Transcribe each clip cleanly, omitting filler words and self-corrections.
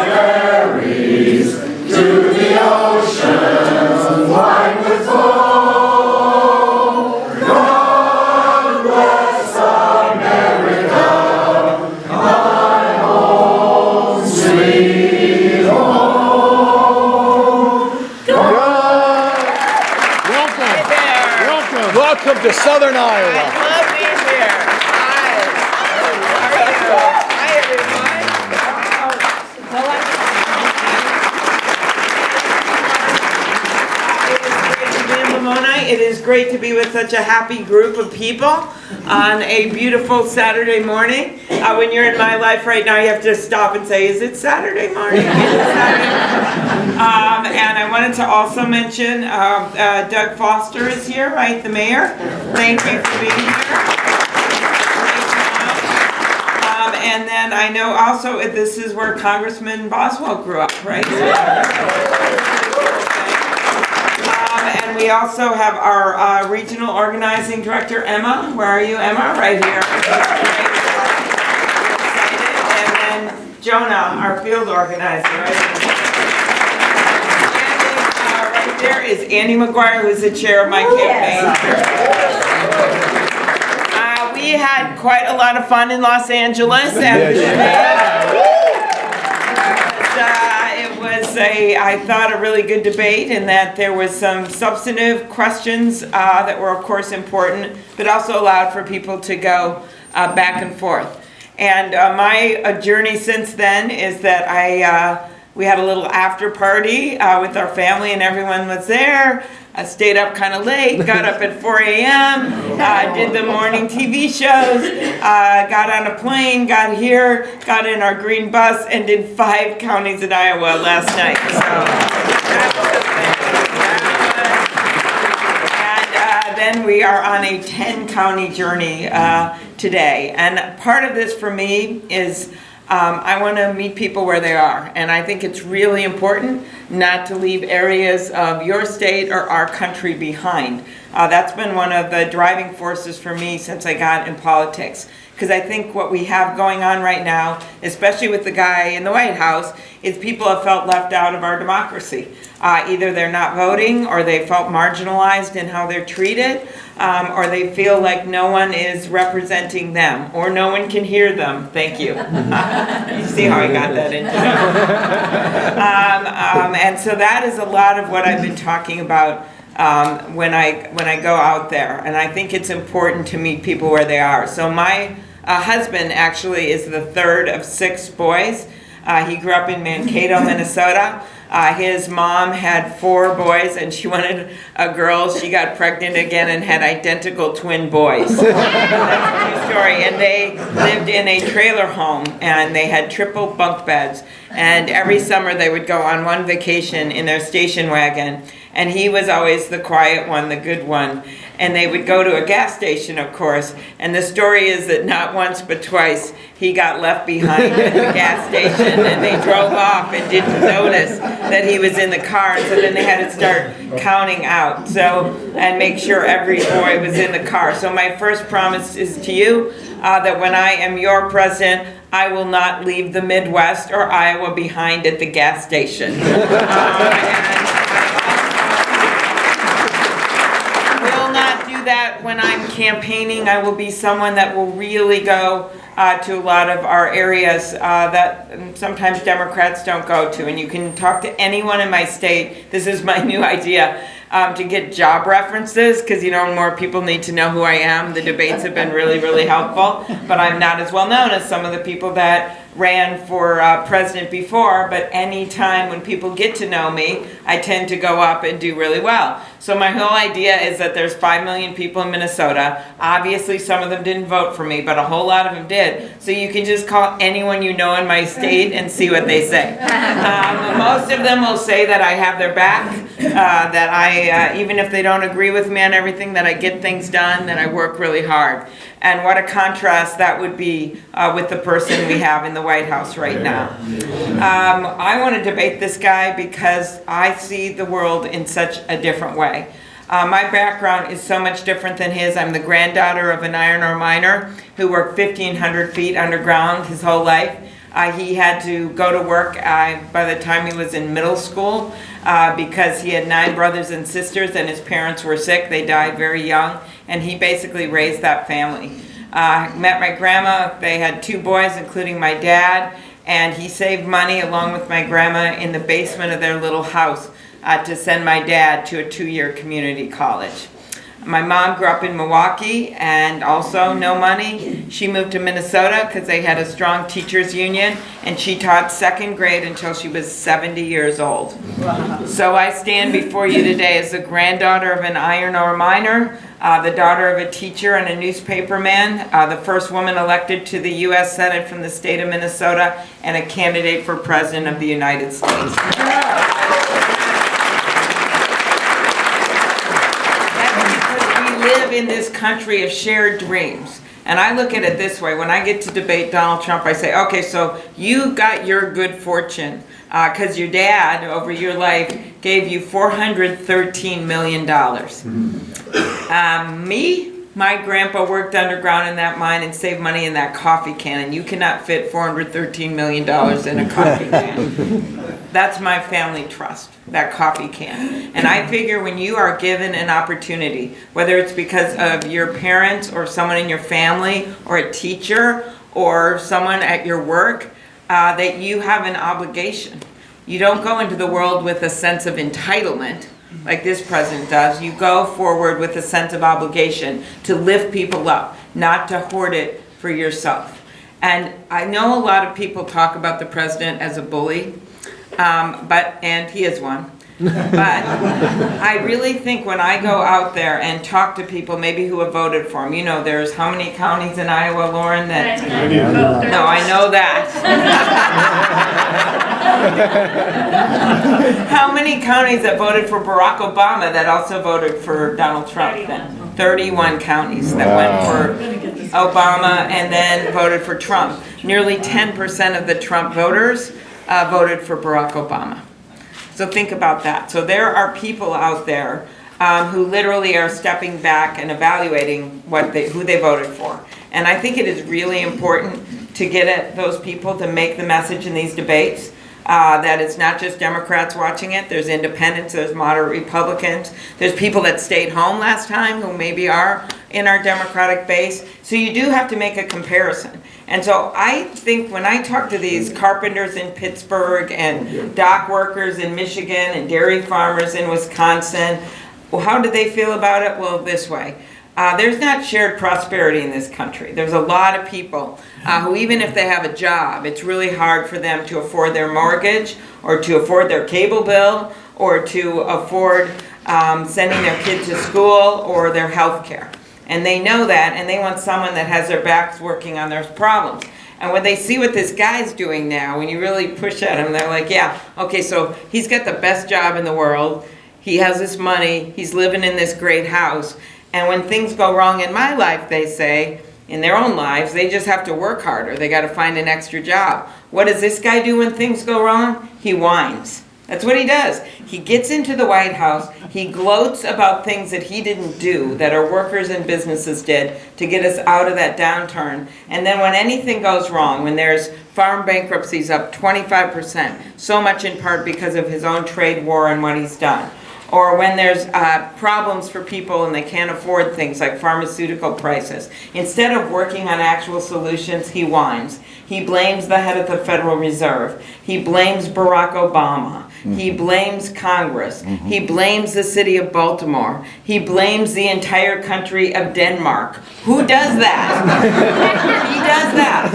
strawberries to the ocean wide with foam. God bless America, my home, sweet home. Welcome to Southern Iowa. I love being here. Hi. Hi, everyone. It is great to be with such a happy group of people on a beautiful Saturday morning. When you're in my life right now, you have to stop and say, is it Saturday morning? Is it Saturday morning? And I wanted to also mention Doug Foster is here, right, the mayor. Thank you for being here. And then I know also this is where Congressman Boswell grew up, right? And we also have our regional organizing director, Emma. Where are you, Emma? Right here. And then Jonah, our field organizer, right? And right there is Andy McGuire, who's the chair of my campaign. We had quite a lot of fun in Los Angeles. It was I thought, a really good debate, in that there was some substantive questions that were, of course, important, but also allowed for people to go back and forth. And my journey since then is that we had a little after party with our family, and everyone was there. I stayed up kind of late, got up at 4 a.m., did the morning TV shows, got on a plane, got here, got in our green bus, and did 5 counties in Iowa last night. So and then we are on a 10-county journey today. And part of this for me is I want to meet people where they are, and I think it's really important not to leave areas of your state or our country behind. That's been one of the driving forces for me since I got in politics, because I think what we have going on right now, especially with the guy in the White House, is people have felt left out of our democracy. Either they're not voting, or they felt marginalized in how they're treated, or they feel like no one is representing them, or no one can hear them. Thank you. You see how I got that into it. And so that is a lot of what I've been talking about when I go out there. And I think it's important to meet people where they are. So my husband actually is the third of 6 boys. He grew up in Mankato, Minnesota. His mom had 4 boys, and she wanted a girl. She got pregnant again and had identical twin boys. That's a true story. And they lived in a trailer home, and they had triple bunk beds. And every summer they would go on one vacation in their station wagon. And he was always the quiet one, the good one. And they would go to a gas station, of course. And the story is that not once but twice he got left behind at the gas station, and they drove off and didn't notice that he was in the car. And so then they had to start counting out, and make sure every boy was in the car. So my first promise is to you that when I am your president, I will not leave the Midwest or Iowa behind at the gas station. That when I'm campaigning, I will be someone that will really go to a lot of our areas that sometimes Democrats don't go to. And you can talk to anyone in my state. This is my new idea, to get job references, because more people need to know who I am. The debates have been really, really helpful, but I'm not as well known as some of the people that ran for president before. But any time when people get to know me, I tend to go up and do really well. So my whole idea is that there's 5 million people in Minnesota. Obviously some of them didn't vote for me, but a whole lot of them did. So you can just call anyone you know in my state and see what they say. Most of them will say that I have their back, that I, even if they don't agree with me on everything, that I get things done, that I work really hard. And what a contrast that would be with the person we have in the White House right now. I want to debate this guy because I see the world in such a different way. My background is so much different than his. I'm the granddaughter of an iron ore miner who worked 1,500 feet underground his whole life. He had to go to work by the time he was in middle school because he had 9 brothers and sisters and his parents were sick. They died very young, and he basically raised that family. Met my grandma. They had 2 boys, including my dad, and he saved money along with my grandma in the basement of their little house to send my dad to a 2-year community college. My mom grew up in Milwaukee and also no money. She moved to Minnesota because they had a strong teachers union, and she taught 2nd grade until she was 70 years old. Wow. So I stand before you today as the granddaughter of an iron ore miner, the daughter of a teacher and a newspaperman, the first woman elected to the U.S. Senate from the state of Minnesota, and a candidate for President of the United States. Live in this country of shared dreams. And I look at it this way: when I get to debate Donald Trump, I say, okay, so you got your good fortune because your dad over your life gave you $413 million. Me, my grandpa worked underground in that mine and saved money in that coffee can, and you cannot fit $413 million in a coffee can. That's my family trust, that coffee can. And I figure when you are given an opportunity, whether it's because of your parents or someone in your family or a teacher or someone at your work, that you have an obligation. You don't go into the world with a sense of entitlement like this president does. You go forward with a sense of obligation to lift people up, not to hoard it for yourself. And I know a lot of people talk about the president as a bully. And he is one. But I really think when I go out there and talk to people maybe who have voted for him, you know, there's how many counties in Iowa, Lauren? That no, I know that. How many counties that voted for Barack Obama that also voted for Donald Trump then? 31 counties that went for Obama and then voted for Trump. Nearly 10% of the Trump voters voted for Barack Obama. So think about that. So there are people out there who literally are stepping back and evaluating who they voted for. And I think it is really important to get at those people to make the message in these debates that it's not just Democrats watching it. There's independents, there's moderate Republicans, there's people that stayed home last time who maybe are in our Democratic base. So you do have to make a comparison. And so I think when I talk to these carpenters in Pittsburgh and dock workers in Michigan and dairy farmers in Wisconsin, well, how do they feel about it? Well, this way. There's not shared prosperity in this country. There's a lot of people who, even if they have a job, it's really hard for them to afford their mortgage or to afford their cable bill or to afford sending their kids to school or their health care. And they know that, and they want someone that has their backs working on their problems. And when they see what this guy's doing now, when you really push at him, they're like, yeah, okay, so he's got the best job in the world. He has this money. He's living in this great house. And when things go wrong in my life, they say, in their own lives, they just have to work harder. They got to find an extra job. What does this guy do when things go wrong? He whines. That's what he does. He gets into the White House, he gloats about things that he didn't do, that our workers and businesses did to get us out of that downturn. And then when anything goes wrong, when there's farm bankruptcies up 25%, so much in part because of his own trade war and what he's done. Or when there's problems for people and they can't afford things like pharmaceutical prices. Instead of working on actual solutions, he whines. He blames the head of the Federal Reserve. He blames Barack Obama. He blames Congress. He blames the city of Baltimore. He blames the entire country of Denmark. Who does that? He does that.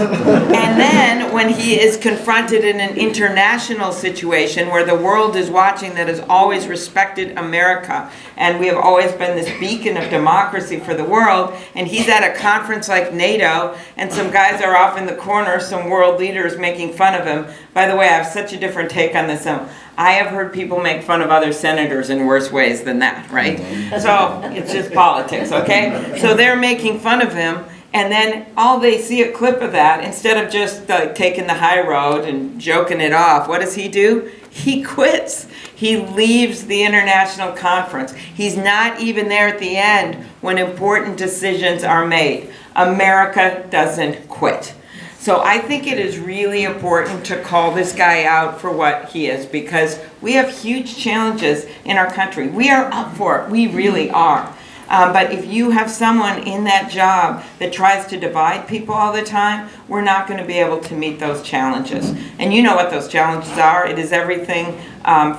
And then when he is confronted in an international situation where the world is watching that has always respected America, and we have always been this beacon of democracy for the world, and he's at a conference like NATO, and some guys are off in the corner, some world leaders making fun of him. By the way, I have such a different take on this. I have heard people make fun of other senators in worse ways than that, right? So it's just politics, okay? So they're making fun of him, and then all they see a clip of that, instead of just taking the high road and joking it off, what does he do? He quits. He leaves the international conference. He's not even there at the end when important decisions are made. America doesn't quit. So I think it is really important to call this guy out for what he is, because we have huge challenges in our country. We are up for it. We really are. But if you have someone in that job that tries to divide people all the time, we're not going to be able to meet those challenges. And you know what those challenges are. It is everything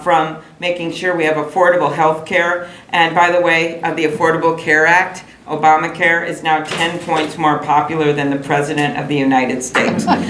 from making sure we have affordable health care. And by the way, the Affordable Care Act, Obamacare, is now 10 points more popular than the President of the United States. So my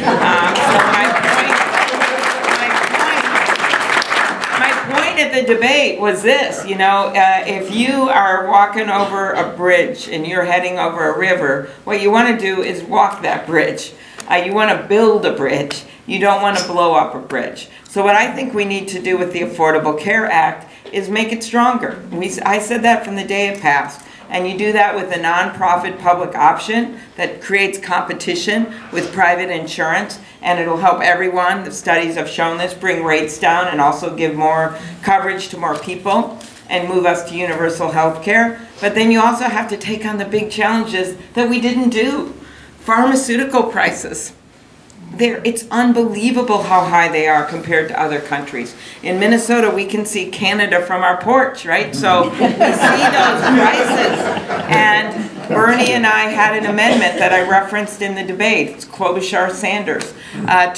point at the debate was this, if you are walking over a bridge and you're heading over a river, what you want to do is walk that bridge. You want to build a bridge. You don't want to blow up a bridge. So what I think we need to do with the Affordable Care Act is make it stronger. I said that from the day it passed. And you do that with a nonprofit public option that creates competition with private insurance, and it'll help everyone. The studies have shown this, bring rates down and also give more coverage to more people and move us to universal health care. But then you also have to take on the big challenges that we didn't do. Pharmaceutical prices. It's unbelievable how high they are compared to other countries. In Minnesota, we can see Canada from our porch, right? So we see those prices. And Bernie and I had an amendment that I referenced in the debate. It's Klobuchar-Sanders,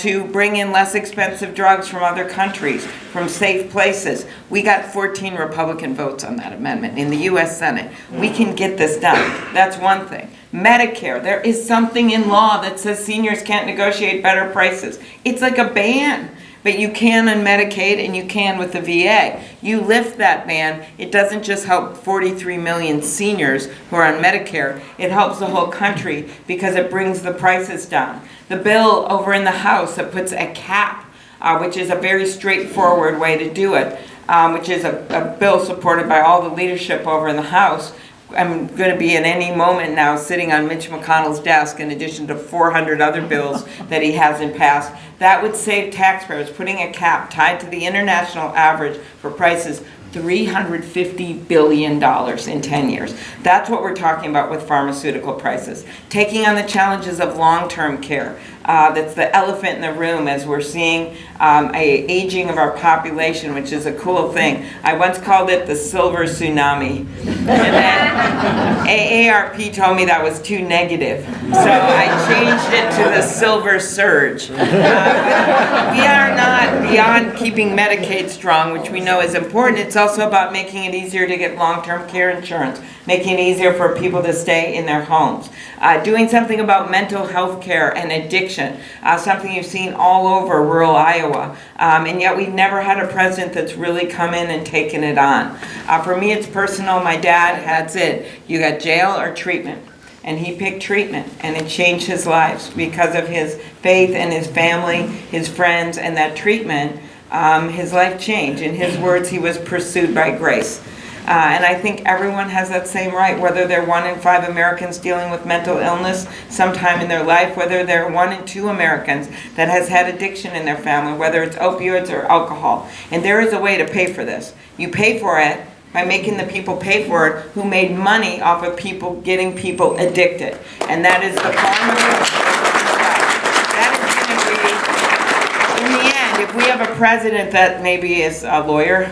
to bring in less expensive drugs from other countries, from safe places. We got 14 Republican votes on that amendment in the U.S. Senate. We can get this done. That's one thing. Medicare, there is something in law that says seniors can't negotiate better prices. It's like a ban, but you can on Medicaid and you can with the VA. You lift that ban, it doesn't just help 43 million seniors who are on Medicare, it helps the whole country because it brings the prices down. The bill over in the House that puts a cap, which is a very straightforward way to do it, which is a bill supported by all the leadership over in the House. I'm going to be at any moment now sitting on Mitch McConnell's desk in addition to 400 other bills that he hasn't passed. That would save taxpayers, putting a cap tied to the international average for prices, $350 billion in 10 years. That's what we're talking about with pharmaceutical prices. Taking on the challenges of long-term care. That's the elephant in the room as we're seeing a aging of our population, which is a cool thing. I once called it the silver tsunami. And then AARP told me that was too negative. So I changed it to the silver surge. We are not beyond keeping Medicaid strong, which we know is important. It's also about making it easier to get long-term care insurance, making it easier for people to stay in their homes. Doing something about mental health care and addiction, something you've seen all over rural Iowa. And yet we've never had a president that's really come in and taken it on. For me, it's personal. My dad, that's it. You got jail or treatment. And he picked treatment, and it changed his life because of his faith and his family, his friends, and that treatment, his life changed. In his words, he was pursued by grace. And I think everyone has that same right, whether they're 1 in 5 Americans dealing with mental illness sometime in their life, whether they're 1 in 2 Americans that has had addiction in their family, whether it's opioids or alcohol. And there is a way to pay for this. You pay for it by making the people pay for it who made money off of people getting people addicted. And that is the formula. That is going to be, in the end, if we have a president that maybe is a lawyer,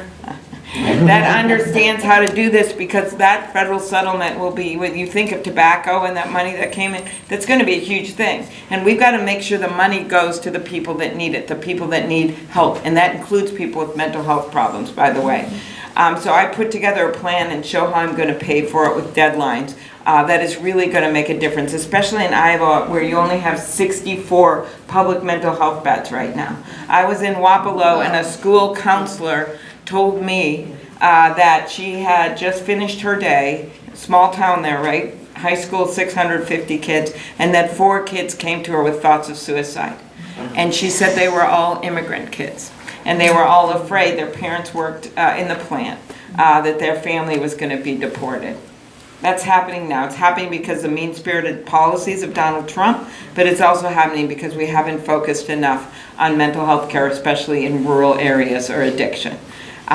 that understands how to do this, because that federal settlement will be, when you think of tobacco and that money that came in, that's going to be a huge thing. And we've got to make sure the money goes to the people that need it, the people that need help. And that includes people with mental health problems, by the way. So I put together a plan and show how I'm going to pay for it with deadlines. That is really going to make a difference, especially in Iowa, where you only have 64 public mental health beds right now. I was in Wapello, and a school counselor told me that she had just finished her day, small town there, right? High school, 650 kids, and that 4 kids came to her with thoughts of suicide. And she said they were all immigrant kids. And they were all afraid, their parents worked in the plant, that their family was going to be deported. That's happening now. It's happening because of the mean-spirited policies of Donald Trump, but it's also happening because we haven't focused enough on mental health care, especially in rural areas or addiction.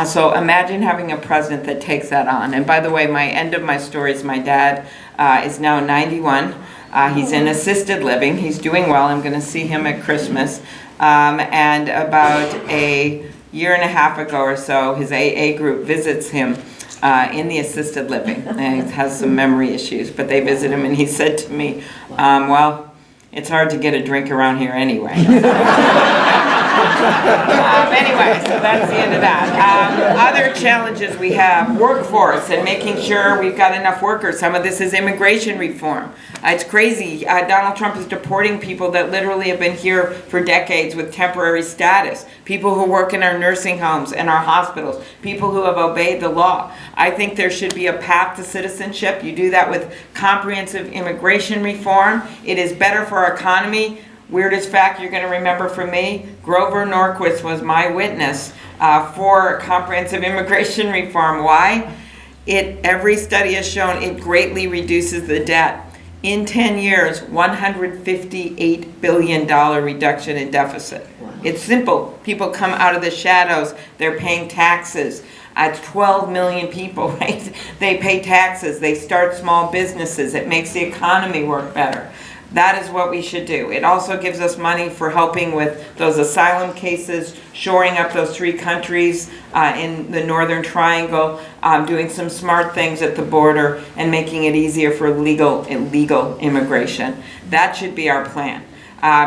So imagine having a president that takes that on. And by the way, my end of my story is my dad is now 91. He's in assisted living. He's doing well. I'm going to see him at Christmas. And about a year and a half ago or so, his AA group visits him in the assisted living. And he has some memory issues, but they visit him, and he said to me, well, it's hard to get a drink around here anyway. Anyway, so that's the end of that. Other challenges we have, workforce and making sure we've got enough workers. Some of this is immigration reform. It's crazy. Donald Trump is deporting people that literally have been here for decades with temporary status. People who work in our nursing homes and our hospitals. People who have obeyed the law. I think there should be a path to citizenship. You do that with comprehensive immigration reform. It is better for our economy. Weirdest fact you're going to remember from me, Grover Norquist was my witness for comprehensive immigration reform. Why? Every study has shown it greatly reduces the debt. In 10 years, $158 billion reduction in deficit. Wow. It's simple. People come out of the shadows. They're paying taxes. 12 million people, right? They pay taxes. They start small businesses. It makes the economy work better. That is what we should do. It also gives us money for helping with those asylum cases, shoring up those 3 countries in the Northern Triangle, doing some smart things at the border, and making it easier for legal immigration. That should be our plan.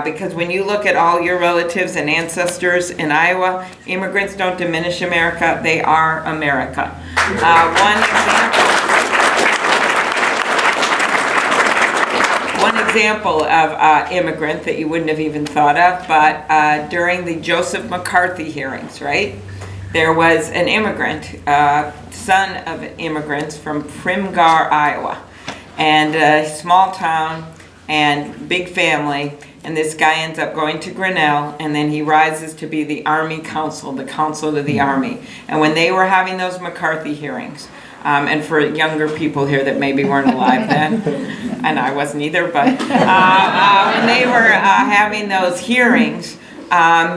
Because when you look at all your relatives and ancestors in Iowa, immigrants don't diminish America, they are America. One example of immigrant that you wouldn't have even thought of, but during the Joseph McCarthy hearings, right? There was an immigrant, son of immigrants from Primgar, Iowa, and a small town and big family, and this guy ends up going to Grinnell, and then he rises to be the Army Counsel, the Counsel to the Army. And when they were having those McCarthy hearings, and for younger people here that maybe weren't alive then, and I wasn't either, but when they were having those hearings,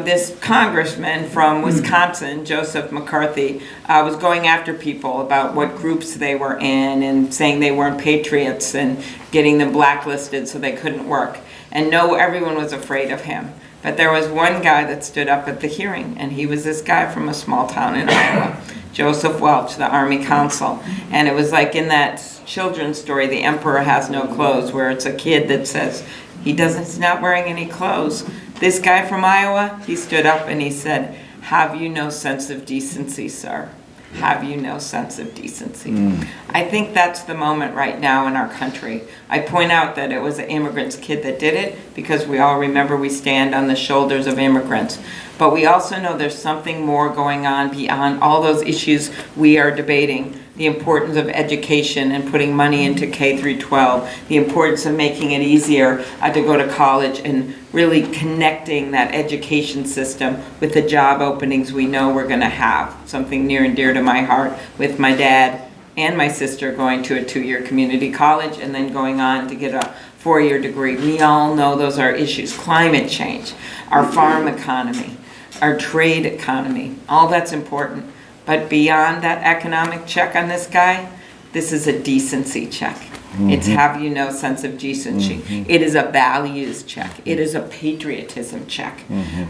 this congressman from Wisconsin, Joseph McCarthy, was going after people about what groups they were in and saying they weren't patriots and getting them blacklisted so they couldn't work. And no, everyone was afraid of him. But there was one guy that stood up at the hearing, and he was this guy from a small town in Iowa, Joseph Welch, the Army Counsel. And it was like in that children's story, The Emperor Has No Clothes, where it's a kid that says, he's not wearing any clothes. This guy from Iowa, he stood up and he said, "Have you no sense of decency, sir? Have you no sense of decency?" I think that's the moment right now in our country. I point out that it was an immigrant's kid that did it because we all remember we stand on the shoulders of immigrants. But we also know there's something more going on beyond all those issues we are debating. The importance of education and putting money into K through 12, the importance of making it easier to go to college and really connecting that education system with the job openings we know we're going to have. Something near and dear to my heart with my dad and my sister going to a 2-year community college and then going on to get a 4-year degree. We all know those are issues. Climate change, our farm economy, our trade economy, all that's important. But beyond that economic check on this guy, this is a decency check. It's have you no sense of decency. It is a values check. It is a patriotism check.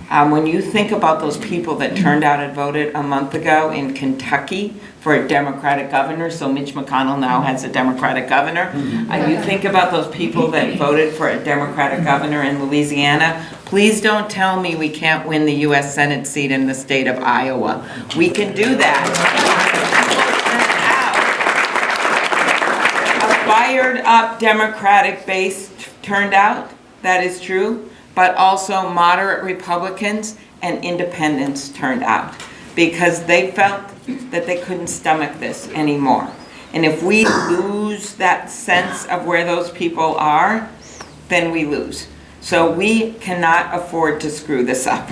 When you think about those people that turned out and voted a month ago in Kentucky for a Democratic governor, so Mitch McConnell now has a Democratic governor. You think about those people that voted for a Democratic governor in Louisiana. Please don't tell me we can't win the U.S. Senate seat in the state of Iowa. We can do that. Fired up Democratic base turned out, that is true, but also moderate Republicans and independents turned out because they felt that they couldn't stomach this anymore. And if we lose that sense of where those people are, then we lose. So we cannot afford to screw this up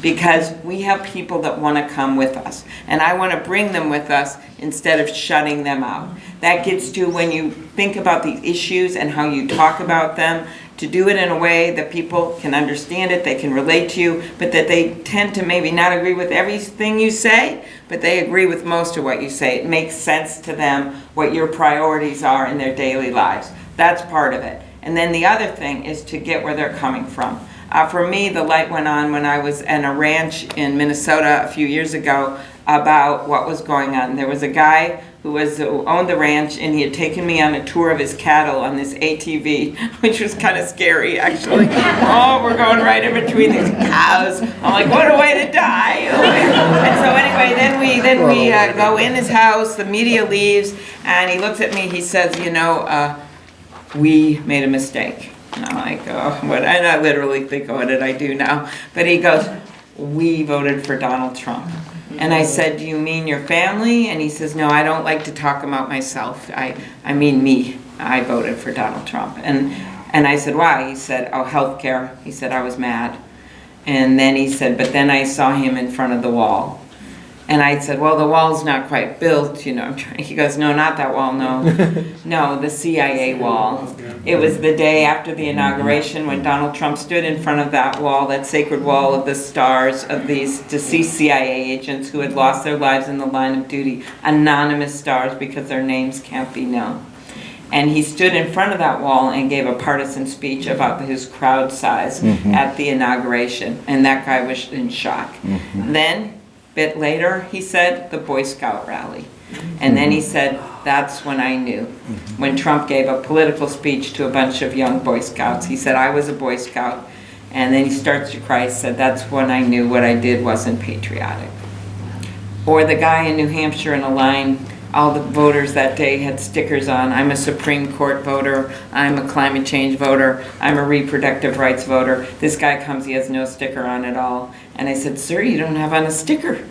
because we have people that want to come with us. And I want to bring them with us instead of shutting them out. That gets to when you think about these issues and how you talk about them, to do it in a way that people can understand it, they can relate to you, but that they tend to maybe not agree with everything you say, but they agree with most of what you say. It makes sense to them what your priorities are in their daily lives. That's part of it. And then the other thing is to get where they're coming from. For me, the light went on when I was in a ranch in Minnesota a few years ago about what was going on. There was a guy who owned the ranch, and he had taken me on a tour of his cattle on this ATV, which was kind of scary, actually. Oh, we're going right in between these cows. I'm like, what a way to die! And so anyway, then we go in his house. The media leaves, and he looks at me. He says, we made a mistake. And I'm like, oh, what? And I literally think, what did I do now? But he goes, we voted for Donald Trump. And I said, do you mean your family? And he says, no, I don't like to talk about myself. I mean me. I voted for Donald Trump. And I said, why? He said, oh, healthcare. He said, I was mad. And then he said, but then I saw him in front of the wall. And I said, well, the wall's not quite built, He goes, no, not that wall, no. No, the CIA wall. It was the day after the inauguration when Donald Trump stood in front of that wall, that sacred wall of the stars of these deceased CIA agents who had lost their lives in the line of duty, anonymous stars because their names can't be known. And he stood in front of that wall and gave a partisan speech about his crowd size at the inauguration. And that guy was in shock. Then, bit later, he said, the Boy Scout rally. And then he said, that's when I knew. When Trump gave a political speech to a bunch of young Boy Scouts, he said, I was a Boy Scout. And then he starts to cry, he said, that's when I knew what I did wasn't patriotic. Or the guy in New Hampshire in a line, all the voters that day had stickers on. I'm a Supreme Court voter. I'm a climate change voter. I'm a reproductive rights voter. This guy comes, he has no sticker on at all. And I said, sir, you don't have on a sticker.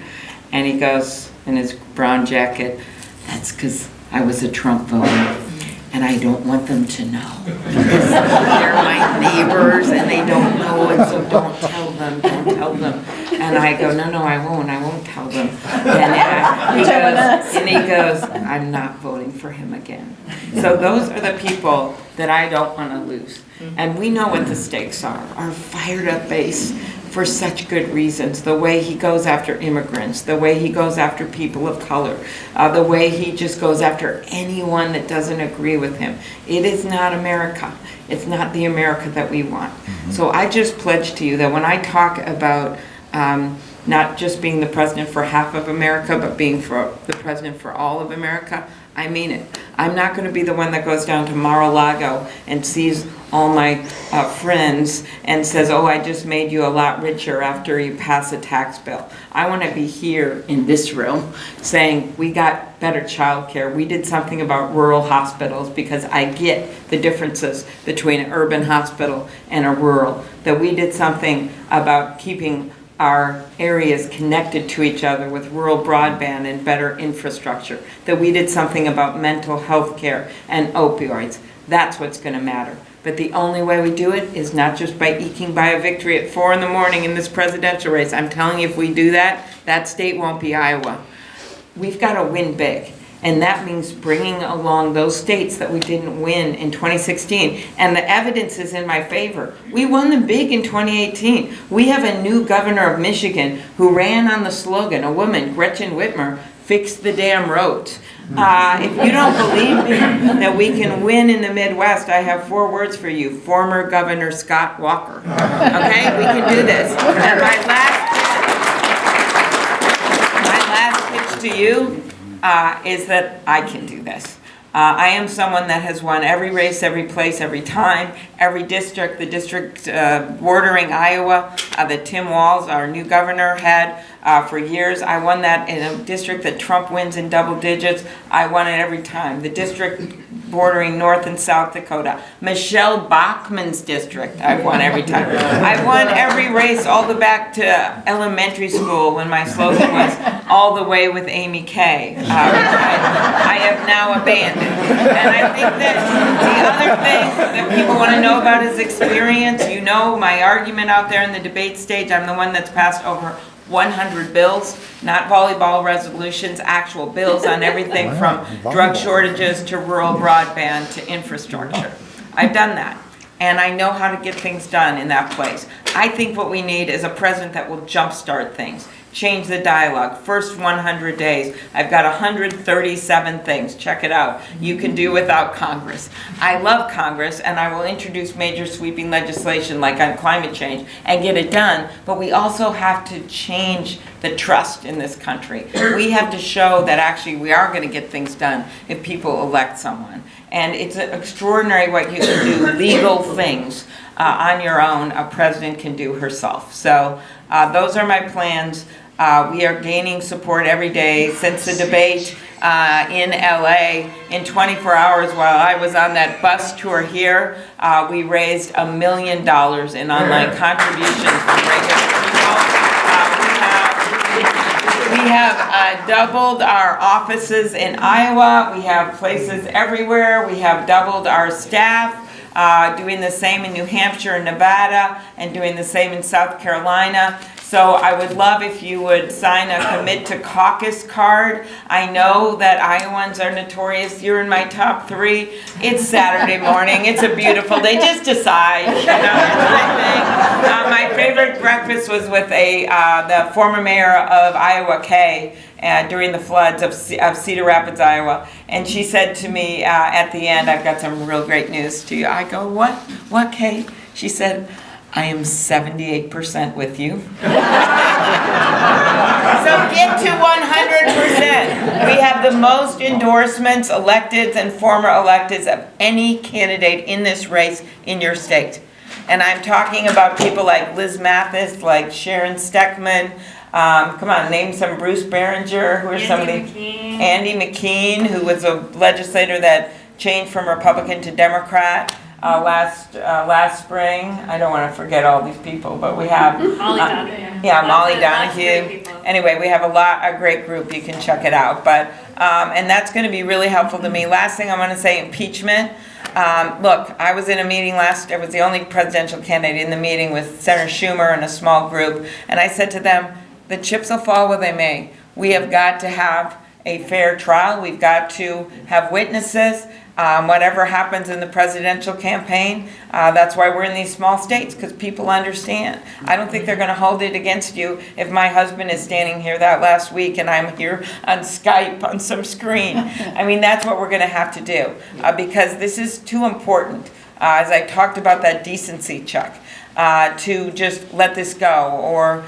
And he goes, in his brown jacket, that's because I was a Trump voter. And I don't want them to know. Because they're my neighbors and they don't know it, so don't tell them. And I go, no, I won't tell them. And he goes, I'm not voting for him again. So those are the people that I don't want to lose. And we know what the stakes are. Our fired up base for such good reasons. The way he goes after immigrants, the way he goes after people of color, the way he just goes after anyone that doesn't agree with him. It is not America. It's not the America that we want. So I just pledge to you that when I talk about not just being the president for half of America, but being the president for all of America, I mean it. I'm not going to be the one that goes down to Mar-a-Lago and sees all my friends and says, oh, I just made you a lot richer after you pass a tax bill. I want to be here in this room saying we got better child care. We did something about rural hospitals because I get the differences between an urban hospital and a rural. That we did something about keeping our areas connected to each other with rural broadband and better infrastructure, that we did something about mental health care and opioids. That's what's going to matter. But the only way we do it is not just by eking by a victory at 4 in the morning in this presidential race. I'm telling you, if we do that, that state won't be Iowa. We've got to win big. And that means bringing along those states that we didn't win in 2016. And the evidence is in my favor. We won them big in 2018. We have a new governor of Michigan who ran on the slogan, a woman, Gretchen Whitmer, fix the damn roads. If you don't believe me that we can win in the Midwest, I have 4 words for you. Former Governor Scott Walker. Okay, we can do this. And my last pitch to you is that I can do this. I am someone that has won every race, every place, every time, every district. The district bordering Iowa that Tim Walz, our new governor, had for years. I won that in a district that Trump wins in double digits. I won it every time. The district bordering North and South Dakota. Michelle Bachmann's district, I've won every time. I've won every race all the back to elementary school when my slogan was all the way with Amy K. I have now abandoned. And I think that the other thing that people want to know about is experience. You know my argument out there in the debate stage, I'm the one that's passed over 100 bills, not volleyball resolutions, actual bills on everything from drug shortages to rural broadband to infrastructure. I've done that, and I know how to get things done in that place. I think what we need is a president that will jumpstart things. change the dialogue. First 100 days, I've got 137 things. Check it out. You can do without Congress. I love Congress, and I will introduce major sweeping legislation like on climate change and get it done, but we also have to change the trust in this country. We have to show that actually we are going to get things done if people elect someone. And it's extraordinary what you can do, legal things on your own, a president can do herself. So those are my plans. We are gaining support every day since the debate in LA. In 24 hours while I was on that bus tour here, we raised $1 million in online contributions from regular people. We have doubled our offices in Iowa. We have places everywhere. We have doubled our staff. Doing the same in New Hampshire and Nevada, and doing the same in South Carolina. So I would love if you would sign a commit to caucus card. I know that Iowans are notorious. You're in my top 3. It's Saturday morning. It's a beautiful day. Just decide. You know, my favorite breakfast was with the former mayor of Iowa, Kay, during the floods of Cedar Rapids, Iowa. And she said to me at the end, I've got some real great news to you. I go, what? What, Kay? She said, I am 78% with you. So get to 100%. We have the most endorsements, electeds and former electeds of any candidate in this race in your state. And I'm talking about people like Liz Mathis, like Sharon Steckman. Come on, name some. Bruce Behringer, who are some of the... Andy McKean, who was a legislator that changed from Republican to Democrat. Last spring. I don't want to forget all these people, but we have Molly Donahue. Yeah, Molly Donahue. Anyway, we have a great group. You can check it out. But and that's going to be really helpful to me. Last thing I want to say, impeachment. Look, I was in a meeting I was the only presidential candidate in the meeting with Senator Schumer and a small group, and I said to them, the chips will fall where they may. We have got to have a fair trial. We've got to have witnesses. Whatever happens in the presidential campaign, that's why we're in these small states, because people understand. I don't think they're going to hold it against you if my husband is standing here that last week and I'm here on Skype on some screen. I mean, that's what we're going to have to do, because this is too important. As I talked about that decency check, to just let this go or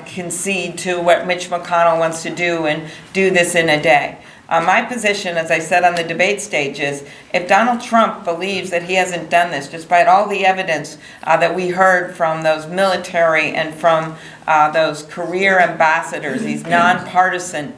concede to what Mitch McConnell wants to do and do this in a day. My position, as I said on the debate stage, is if Donald Trump believes that he hasn't done this, despite all the evidence that we heard from those military and from those career ambassadors, these nonpartisan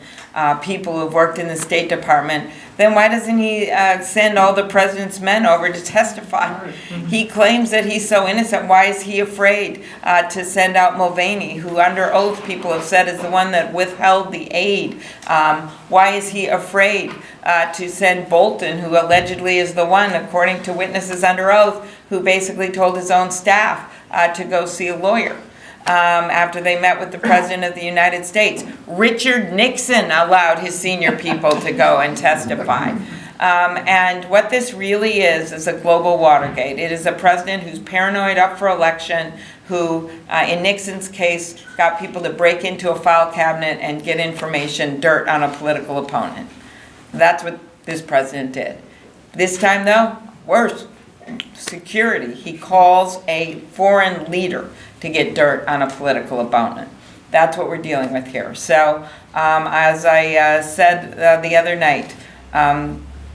people who've worked in the State Department, then why doesn't he send all the president's men over to testify? He claims that he's so innocent. Why is he afraid to send out Mulvaney, who under oath people have said is the one that withheld the aid? Why is he afraid to send Bolton, who allegedly is the one, according to witnesses under oath, who basically told his own staff to go see a lawyer? After they met with the President of the United States. Richard Nixon allowed his senior people to go and testify. And what this really is a global Watergate. It is a president who's paranoid up for election, who, in Nixon's case, got people to break into a file cabinet and get information, dirt on a political opponent. That's what this president did. This time, though, worse. Security. He calls a foreign leader to get dirt on a political opponent. That's what we're dealing with here. So, as I said the other night,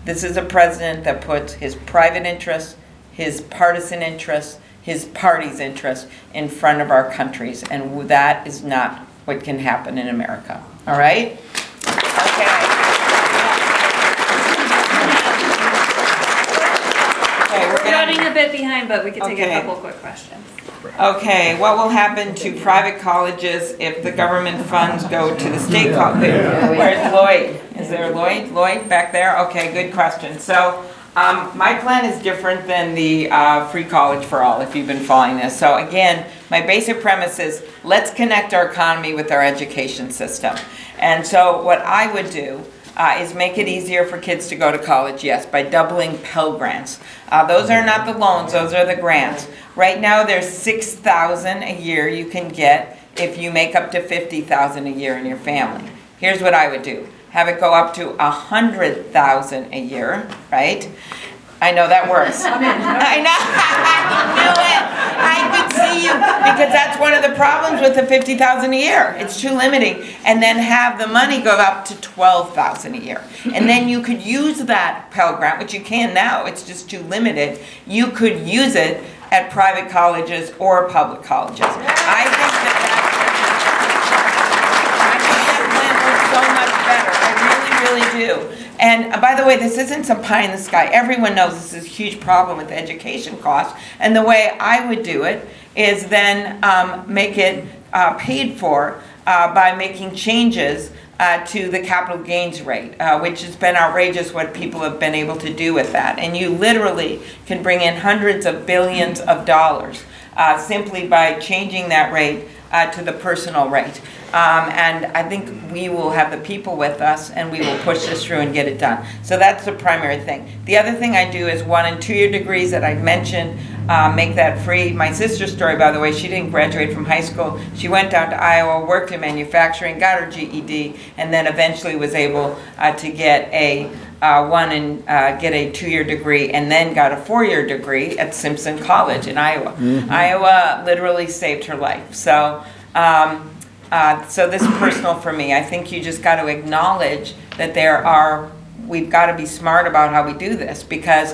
this is a president that puts his private interests, his partisan interests, his party's interests in front of our country's, and that is not what can happen in America. All right? Okay. We're running a bit behind, but we could take a couple quick questions. Okay, what will happen to private colleges if the government funds go to the state college? Where's Lloyd? Is there Lloyd? Lloyd back there? Okay, good question. So my plan is different than the free college for all, if you've been following this. So again, my basic premise is let's connect our economy with our education system. And so what I would do is make it easier for kids to go to college, yes, by doubling Pell Grants. Those are not the loans, those are the grants. Right now there's $6,000 a year you can get if you make up to 50,000 a year in your family. Here's what I would do. Have it go up to 100,000 a year, right? I know that works. I know. I knew it. I could see you, because that's one of the problems with the 50,000 a year. It's too limiting. And then have the money go up to 12,000 a year. And then you could use that Pell Grant, which you can now. It's just too limited. You could use it at private colleges or public colleges. I think that plan works so much better. I really, really do. And by the way, this isn't some pie in the sky. Everyone knows this is a huge problem with education costs. And the way I would do it is then make it paid for by making changes to the capital gains rate, which has been outrageous what people have been able to do with that. And you literally can bring in hundreds of billions of dollars simply by changing that rate to the personal rate. And I think we will have the people with us, and we will push this through and get it done. So that's the primary thing. The other thing I do is 1- and 2-year degrees that I mentioned, make that free. My sister's story, by the way, she didn't graduate from high school. She went down to Iowa, worked in manufacturing, got her GED, and then eventually was able to get a get a 2-year degree, and then got a 4-year degree at Simpson College in Iowa. Iowa literally saved her life. So. So this is personal for me. I think you just got to acknowledge that we've got to be smart about how we do this, because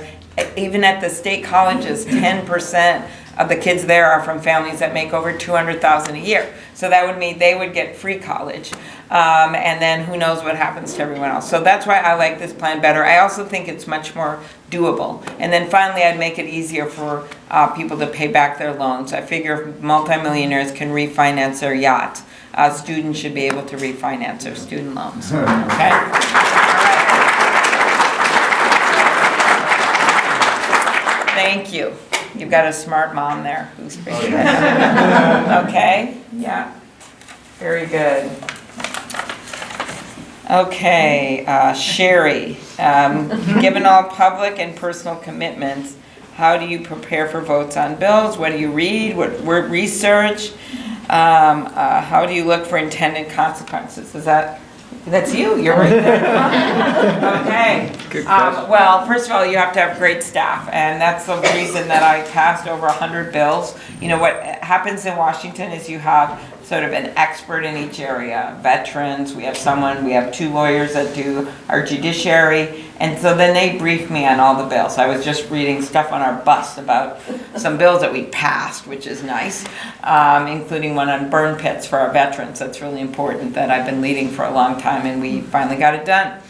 even at the state colleges, 10% of the kids there are from families that make over $200,000 a year. So that would mean they would get free college. And then who knows what happens to everyone else. So that's why I like this plan better. I also think it's much more doable. And then finally, I'd make it easier for people to pay back their loans. I figure if multimillionaires can refinance their yachts, students should be able to refinance their student loans. Okay? All right. Thank you. You've got a smart mom there who's figured it out. Okay? Yeah. Very good. Okay, Sherry. Given all public and personal commitments, how do you prepare for votes on bills? What do you read? What research? How do you look for intended consequences? That's you, you're right there. Okay. Well, first of all, you have to have great staff, and that's the reason that I passed over 100 bills. You know, what happens in Washington is you have sort of an expert in each area. Veterans, we have 2 lawyers that do our judiciary, and so then they brief me on all the bills. I was just reading stuff on our bus about some bills that we passed, which is nice, including one on burn pits for our veterans. That's really important, that I've been leading for a long time, and we finally got it done.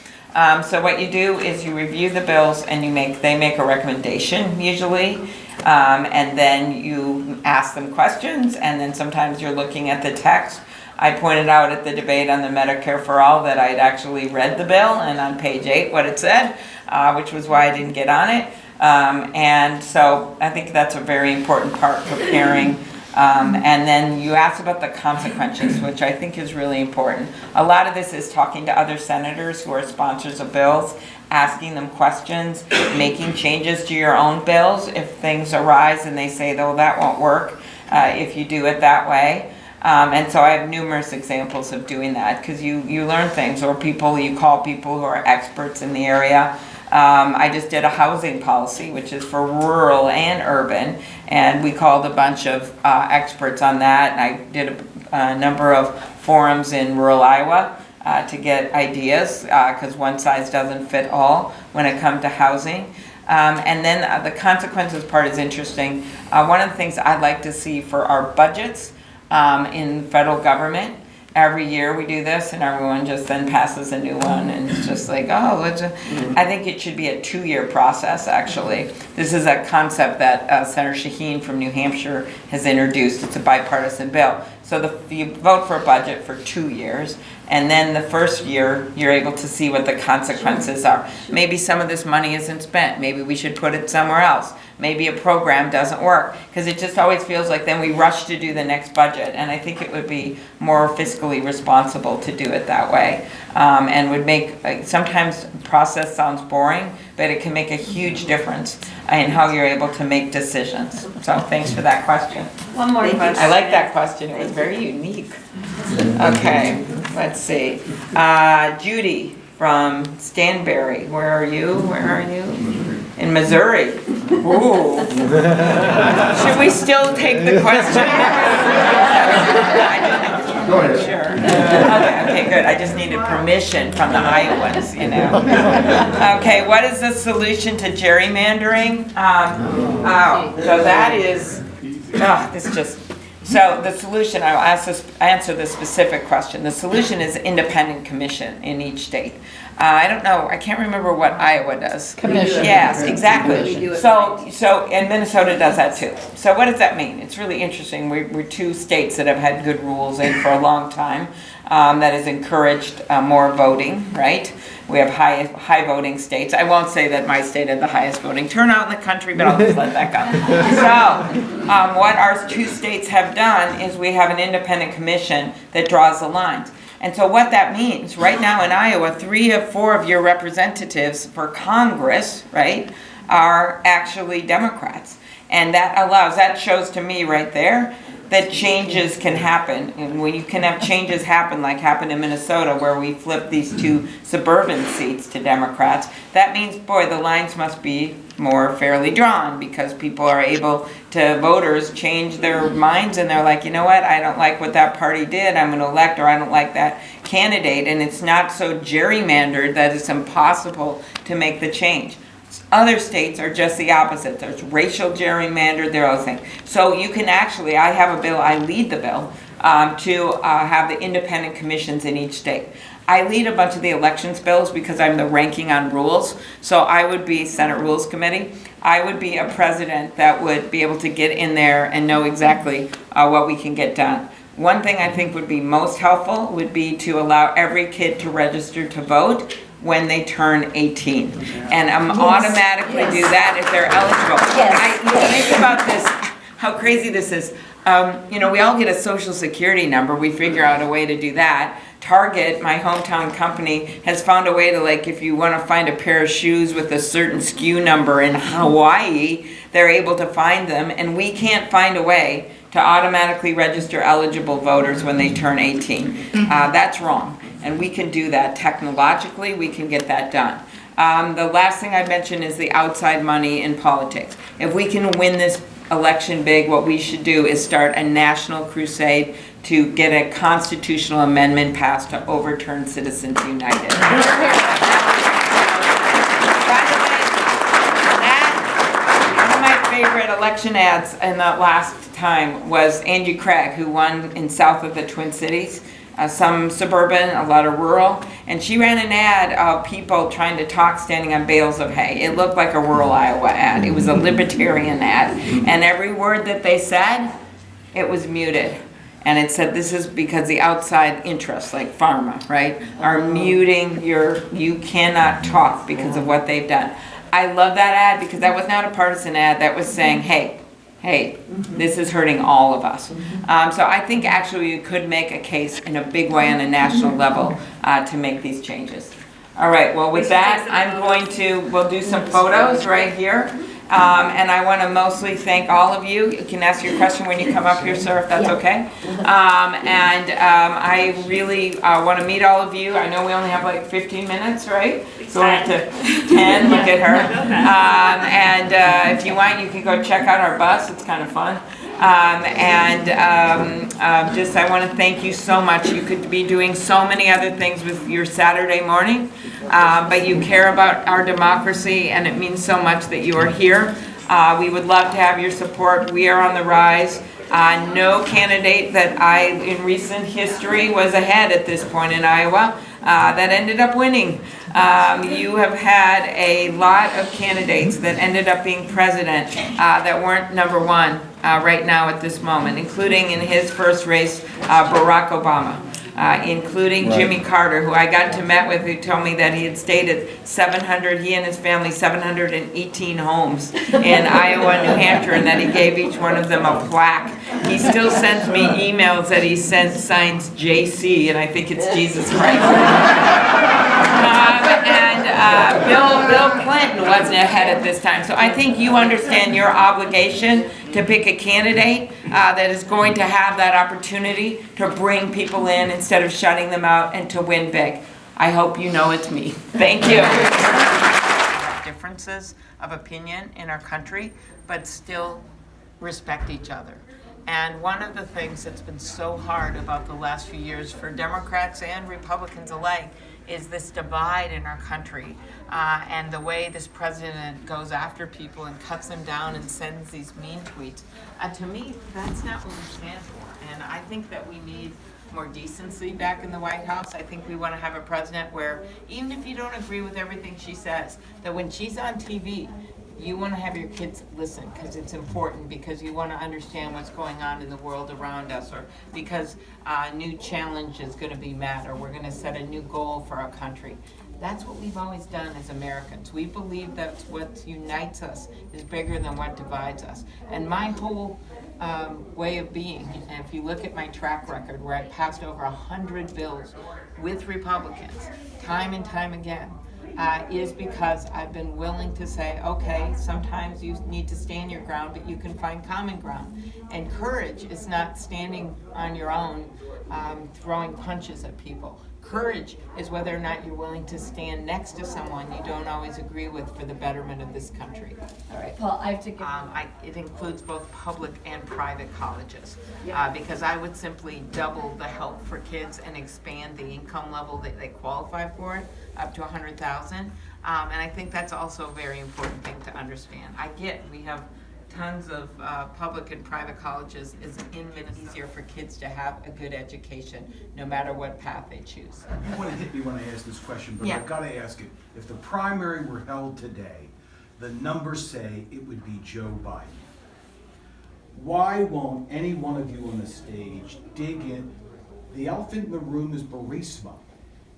So what you do is you review the bills, and they make a recommendation usually, and then you ask them questions, and then sometimes you're looking at the text. I pointed out at the debate on the Medicare for All that I'd actually read the bill, and on page 8 what it said, which was why I didn't get on it. And so I think that's a very important part, preparing. And then you asked about the consequences, which I think is really important. A lot of this is talking to other senators who are sponsors of bills, asking them questions, making changes to your own bills if things arise and they say, oh, that won't work if you do it that way. And so I have numerous examples of doing that, because you learn things, or you call people who are experts in the area. I just did a housing policy, which is for rural and urban, and we called a bunch of experts on that, and I did a number of forums in rural Iowa to get ideas, because one size doesn't fit all when it comes to housing. And then the consequences part is interesting. One of the things I'd like to see for our budgets in federal government, every year we do this, and everyone just then passes a new one, and it's just like, oh, I think it should be a 2-year process, actually. This is a concept that Senator Shaheen from New Hampshire has introduced. It's a bipartisan bill. So you vote for a budget for 2 years, and then the first year you're able to see what the consequences are. Maybe some of this money isn't spent. Maybe we should put it somewhere else. Maybe a program doesn't work, because it just always feels like then we rush to do the next budget, and I think it would be more fiscally responsible to do it that way, and would make, sometimes process sounds boring, but it can make a huge difference in how you're able to make decisions. So thanks for that question. One more question. I like that question. It was very very unique. Okay, let's see. Judy from Stanberry. Where are you? In Missouri. Ooh. Should we still take the question? Go ahead. Sure. Okay, good. I just needed permission from the Iowans, you know. Okay, what is the solution to gerrymandering? So that is, so the solution, I will answer the specific question. The solution is independent commission in each state. I don't know, I can't remember what Iowa does. Commission. Yes, exactly. We do it So, and Minnesota does that too. So what does that mean? It's really interesting. We're two states that have had good rules in for a long time, that has encouraged more voting, right? We have high voting states. I won't say that my state had the highest voting turnout in the country, but I'll just let that go. So, what our two states have done is we have an independent commission that draws the lines. And so what that means, right now in Iowa, 3 of 4 of your representatives for Congress, right, are actually Democrats. And that shows to me right there that changes can happen. And when you can have changes happen, like happened in Minnesota, where we flipped these 2 suburban seats to Democrats, that means, boy, the lines must be more fairly drawn, because people are able to, voters change their minds, and they're like, you know what, I don't like what that party did, I'm going to elect, or I don't like that candidate, and it's not so gerrymandered that it's impossible to make the change. Other states are just the opposite. There's racial gerrymander, there are other things. So you can actually, I have a bill, I lead the bill, to have the independent commissions in each state. I lead a bunch of the elections bills because I'm the ranking on rules. So I would be Senate Rules Committee. I would be a president that would be able to get in there and know exactly what we can get done. One thing I think would be most helpful would be to allow every kid to register to vote when they turn 18. And automatically do that if they're eligible. Think about this, how crazy this is. We all get a social security number. We figure out a way to do that. Target, my hometown company, has found a way to, like, if you want to find a pair of shoes with a certain SKU number in Hawaii, they're able to find them, and we can't find a way to automatically register eligible voters when they turn 18. That's wrong, and we can do that technologically. We can get that done. The last thing I mentioned is the outside money in politics. If we can win this election big, what we should do is start a national crusade to get a constitutional amendment passed to overturn Citizens United. By the way, one of my favorite election ads in the last time was Angie Craig, who won in south of the Twin Cities, some suburban, a lot of rural, and she ran an ad of people trying to talk standing on bales of hay. It looked like a rural Iowa ad. It was a libertarian ad, and every word that they said, it was muted. And it said, this is because the outside interests, like pharma, right, are muting you cannot talk because of what they've done. I love that ad because that was not a partisan ad. That was saying, hey, this is hurting all of us. So I think actually you could make a case in a big way on a national level to make these changes. All right, well with that, we'll do some photos right here. And I want to mostly thank all of you. You can ask your question when you come up here, sir, if that's okay. I really want to meet all of you. I know we only have like 15 minutes, right? So we'll have to 10, look at her. If you want, you can go check out our bus. It's kind of fun. I want to thank you so much. You could be doing so many other things with your Saturday morning, but you care about our democracy, and it means so much that you are here. We would love to have your support. We are on the rise. No candidate that in recent history was ahead at this point in Iowa that ended up winning. You have had a lot of candidates that ended up being president that weren't number one right now at this moment, including in his first race, Barack Obama. Including Jimmy Carter, who I got to meet with, who told me that he had stayed at he and his family, 718 homes in Iowa and New Hampshire, and that he gave each one of them a plaque. He still sends me emails that he signs JC, and I think it's Jesus Christ. Bill Clinton wasn't ahead at this time. So I think you understand your obligation to pick a candidate that is going to have that opportunity to bring people in instead of shutting them out and to win big. I hope you know it's me. Thank you. Differences of opinion in our country, but still respect each other. And one of the things that's been so hard about the last few years for Democrats and Republicans alike is this divide in our country, and the way this president goes after people and cuts them down and sends these mean tweets. To me, that's not what we stand for. And I think that we need more decency back in the White House. I think we want to have a president where even if you don't agree with everything she says, that when she's on TV, you want to have your kids listen because it's important, because you want to understand what's going on in the world around us, or because a new challenge is going to be met, or we're going to set a new goal for our country. That's what we've always done as Americans. We believe that what unites us is bigger than what divides us. And my whole way of being, and if you look at my track record where I passed over 100 bills with Republicans time and time again, is because I've been willing to say, okay, sometimes you need to stand your ground, but you can find common ground. And courage is not standing on your own, throwing punches at people. Courage is whether or not you're willing to stand next to someone you don't always agree with for the betterment of this country. All right, Paul, I have to give It includes both public and private colleges, because I would simply double the help for kids and expand the income level that they qualify for it up to 100,000. And I think that's also a very important thing to understand. We have tons of public and private colleges. Is in Minnesota easier for kids to have a good education, no matter what path they choose. You want to hit me when I ask this question, but Yeah. I've got to ask it. If the primary were held today, the numbers say it would be Joe Biden. Why won't any one of you on the stage dig in? The elephant in the room is Burisma.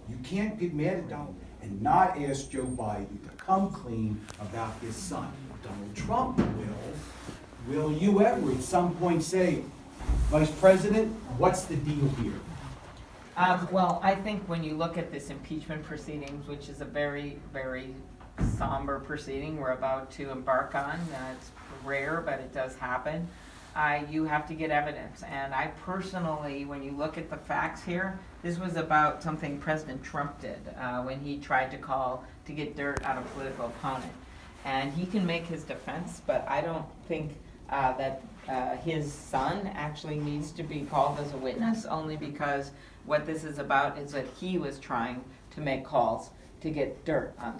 You can't get mad at them and not ask Joe Biden to come clean about his son. Donald Trump will. Will you ever at some point say, Vice President, what's the deal here? Well, I think when you look at this impeachment proceedings, which is a very, very somber proceeding we're about to embark on, it's rare, but it does happen. You have to get evidence. And I personally, when you look at the facts here, this was about something President Trump did when he tried to get dirt on a political opponent. And he can make his defense, but I don't think that his son actually needs to be called as a witness, only because what this is about is that he was trying to make calls to get dirt on